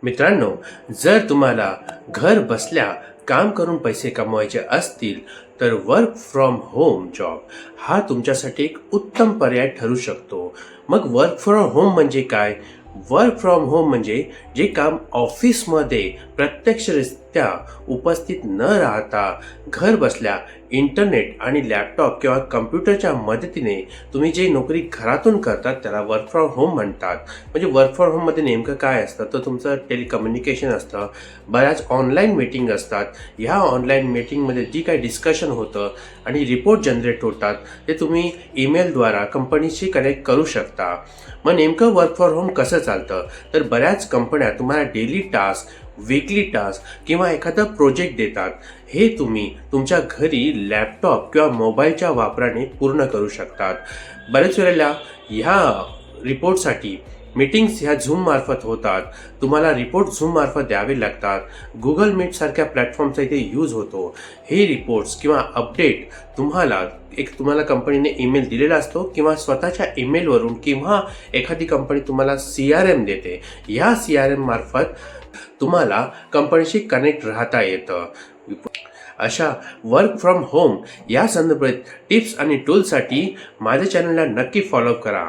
मित्रांनो, जर तुम्हाला घर बसल्या काम करून पैसे कमवायचे असतील तर वर्क फ्रॉम होम जॉब हा तुमच्यासाठी एक उत्तम पर्याय ठरू शकतो. मग वर्क फ्रॉम होम म्हणजे काय? वर्क फ्रॉम होम म्हणजे जे काम ऑफिसमध्ये प्रत्यक्षरित्या उपस्थित न राहता घर बसल्या इंटरनेट आणि लॅपटॉप किंवा कम्प्युटरच्या मदतीने तुम्ही जे नोकरी घरातून करतात त्याला वर्क फ्रॉम होम म्हणतात. म्हणजे वर्क फ्रॉम होममध्ये नेमकं काय असतं तर तुमचं टेलिकम्युनिकेशन असतं, बऱ्याच ऑनलाईन मीटिंग असतात. ह्या ऑनलाईन मीटिंगमध्ये जी काही डिस्कशन होतं आणि रिपोर्ट जनरेट होतात ते तुम्ही ईमेलद्वारा कंपनीशी कनेक्ट करू शकता. मग नेमकं वर्क फ्रॉम होम कसं चालतं तर बऱ्याच कंपन्या तुम्हाला डेली टास्क, वीकली टास्क किंवा एखादा प्रोजेक्ट देतात. हे तुम्ही तुमच्या घरी लॅपटॉप किंवा मोबाईलच्या वापराने पूर्ण करू शकतात. बऱ्याच वेळेला ह्या रिपोर्टसाठी मीटिंग्स ह्या झूममार्फत होतात. तुम्हाला रिपोर्ट झूममार्फत द्यावे लागतात. गुगल मीटसारख्या प्लॅटफॉर्मचा इथे यूज होतो. हे रिपोर्ट्स किंवा अपडेट तुम्हाला कंपनीने ईमेल दिलेला असतो किंवा स्वतःच्या ईमेलवरून किंवा एखादी कंपनी तुम्हाला CRM देते. या CRM मार्फत तुम्हाला कंपनीशी कनेक्ट राहता येतं. अशा वर्क फ्रॉम होम या संदर्भात टिप्स आणि टूल्ससाठी माझ्या चॅनलला नक्की फॉलो करा.